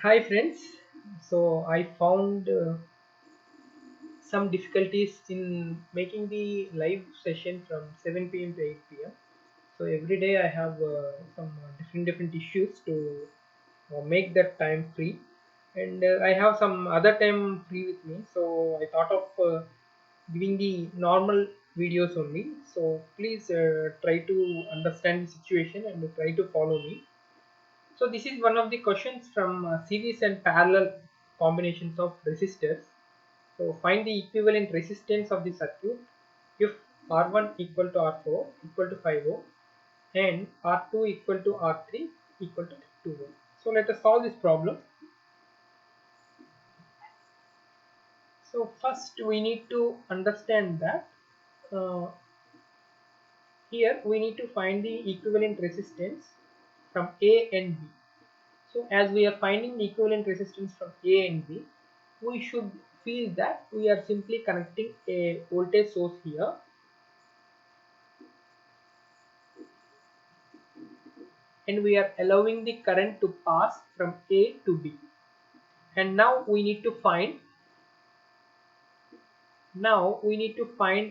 Hi friends, so I found some difficulties in making the live session from 7 p.m. to 8 p.m. So every day I have some different issues to make that time free, and I have some other time free with me. So I thought of giving the normal videos only. So please try to understand the situation and try to follow me. So this is one of the questions from series and parallel combinations of resistors. So find the equivalent resistance of the circuit if R1 equal to R4 equal to 5 ohm and R2 equal to R3 equal to 2 ohm. So let us solve this problem. So first we need to understand that uh, here we need to find the equivalent resistance from A and B. So as we are finding the equivalent resistance from A and B, we should feel that we are simply connecting a voltage source here, and we are allowing the current to pass from A to B. And now we need to find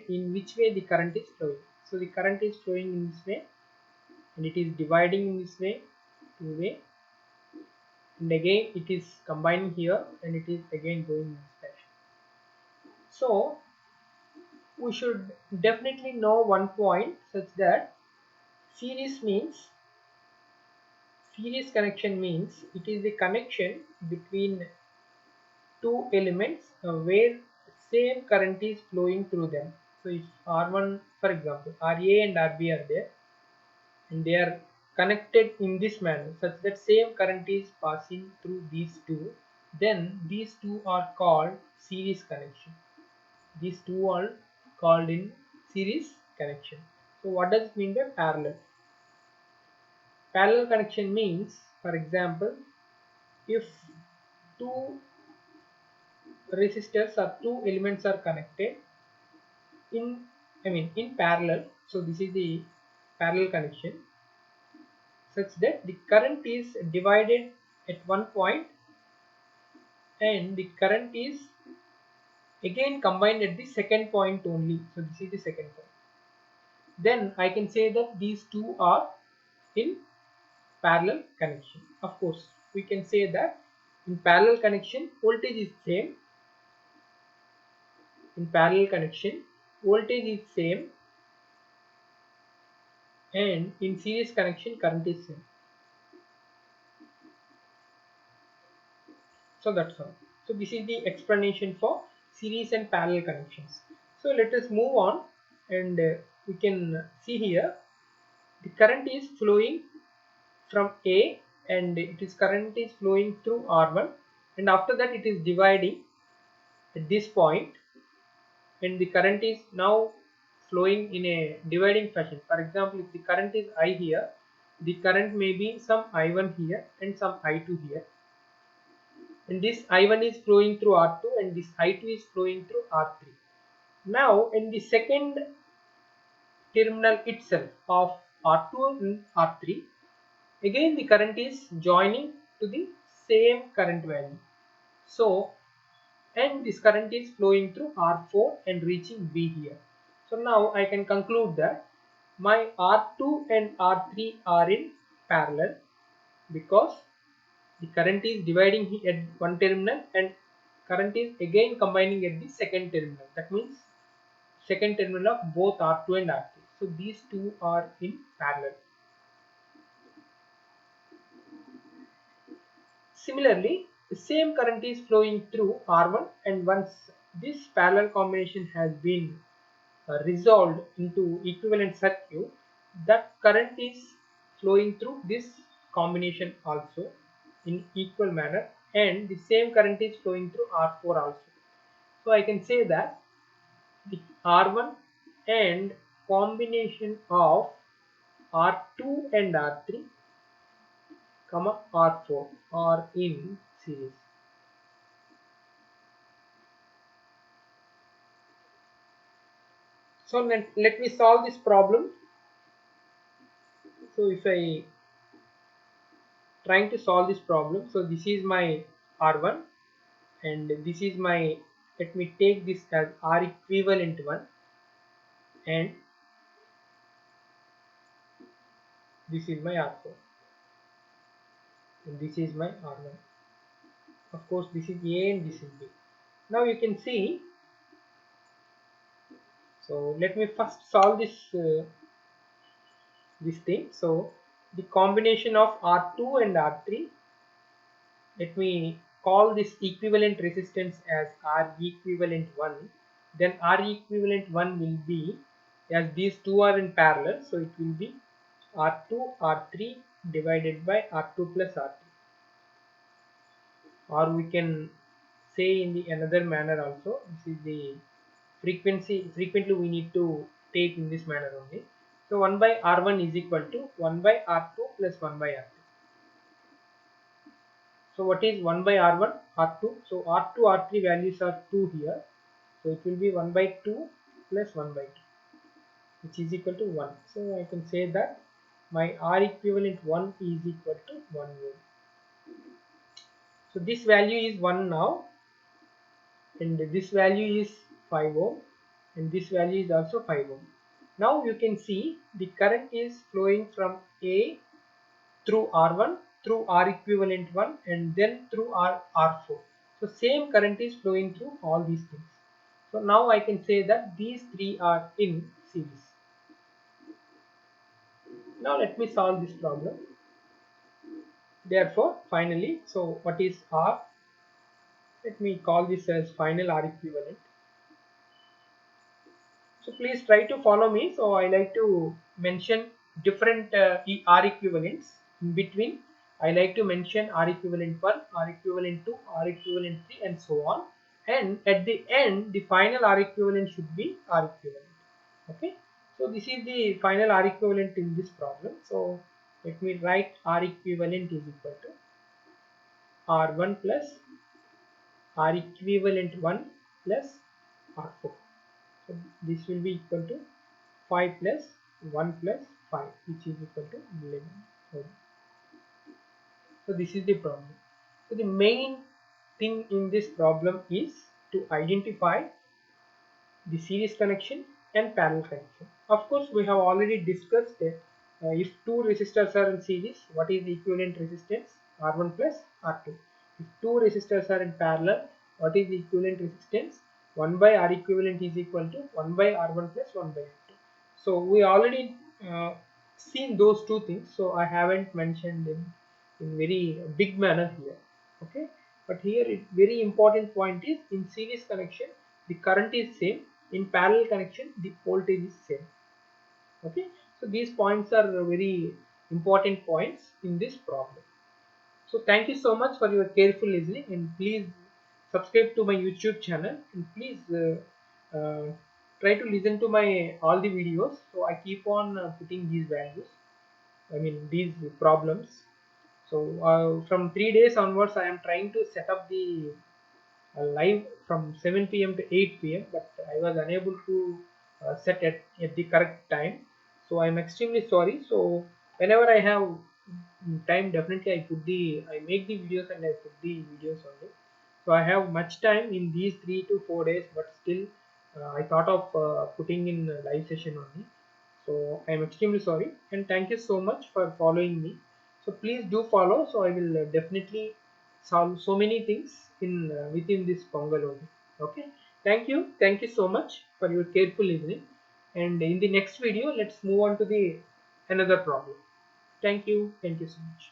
in which way the current is flowing. So the current is flowing in this way, and it is dividing in this way, two way, and again it is combining here, and it is again going in this fashion. So we should definitely know one point, such that series means series connection means it is the connection between two elements where same current is flowing through them. So if R1, for example, RA and RB are there, and they are connected in this manner such that same current is passing through these two, then these two are called series connection. These two are called in series connection. So what does it mean by parallel? Parallel connection means, for example, if two resistors or two elements are connected in in parallel. So this is the parallel connection, such that the current is divided at one point and the current is again combined at the second point only. So this is the second point. Then I can say that these two are in parallel connection. Of course, we can say that in parallel connection voltage is same. In parallel connection voltage is same, and in series connection current is same. So that's all. So this is the explanation for series and parallel connections. So let us move on, and we can see here the current is flowing from A, and it is current is flowing through R1, and after that it is dividing at this point, and the current is now flowing in a dividing fashion. For example, if the current is I here, the current may be some I1 here and some I2 here, and this I1 is flowing through R2 and this I2 is flowing through R3. Now in the second terminal itself of R2 and R3, again the current is joining to the same current value. So, and this current is flowing through R4 and reaching B here. So now I can conclude that my R2 and R3 are in parallel, because the current is dividing at one terminal and current is again combining at the second terminal. That means second terminal of both R2 and R3. So these two are in parallel. Similarly, the same current is flowing through R1, and once this parallel combination has been resolved into equivalent circuit, that current is flowing through this combination also in equal manner, and the same current is flowing through R4 also. So I can say that the R1 and combination of R2 and R3 comma R4 are in series. So let me solve this problem. So if I trying to solve this problem. So this is my R1 and this is my, let me take this as R equivalent 1, and this is my R4 and this is my R1. Of course this is A and this is B. Now you can see, so let me first solve this thing. So the combination of R2 and R3, let me call this equivalent resistance as R equivalent 1. Then R equivalent 1 will be, as these two are in parallel, so it will be R2 R3 divided by R2 plus R3. Or we can say in the another manner also, this is the frequently we need to take in this manner only. So 1 by R1 is equal to 1 by R2 plus 1 by R3. So what is 1 by R1? R2. So R2, R3 values are 2 here. So it will be 1 by 2 plus 1 by 2, which is equal to 1. So I can say that my R equivalent 1 is equal to 1 ohm. So this value is 1 now, and this value is 5 ohm, and this value is also 5 ohm. Now you can see the current is flowing from A through R1 through R equivalent 1 and then through R4. So same current is flowing through all these things. So now I can say that these three are in series. Now let me solve this problem. Therefore finally, so what is R? Let me call this as final R equivalent. So please try to follow me. So I like to mention different R equivalents in between. I like to mention R equivalent 1, R equivalent 2, R equivalent 3 and so on. And at the end, the final R equivalent should be R equivalent. Okay. So this is the final R equivalent in this problem. So let me write R equivalent is equal to R1 plus R equivalent 1 plus R4. So this will be equal to 5 plus 1 plus 5, which is equal to 11. So this is the problem. So the main thing in this problem is to identify the series connection and parallel connection. Of course, we have already discussed that if two resistors are in series, what is the equivalent resistance? R1 plus R2. If two resistors are in parallel, what is the equivalent resistance? 1 by R equivalent is equal to 1 by R1 plus 1 by R2. So we already seen those two things, so I haven't mentioned them in very big manner here. Okay, but here very important point is in series connection the current is same, in parallel connection the voltage is same. Okay, so these points are very important points in this problem. So thank you so much for your careful listening, and please subscribe to my YouTube channel, and please try to listen to my all the videos. So I keep on putting these values, I mean these problems. So from 3 days onwards I am trying to set up the live from 7 p.m. to 8 p.m. but I was unable to set at the correct time. So I am extremely sorry. So whenever I have time, definitely I make the videos and I put the videos only. So I have much time in these 3 to 4 days, but still I thought of putting in a live session only. So I am extremely sorry, and thank you so much for following me. So please do follow. So I will definitely solve so many things in within this Pongal only. Okay. Thank you so much for your careful listening. And in the next video, let's move on to the another problem. Thank you so much.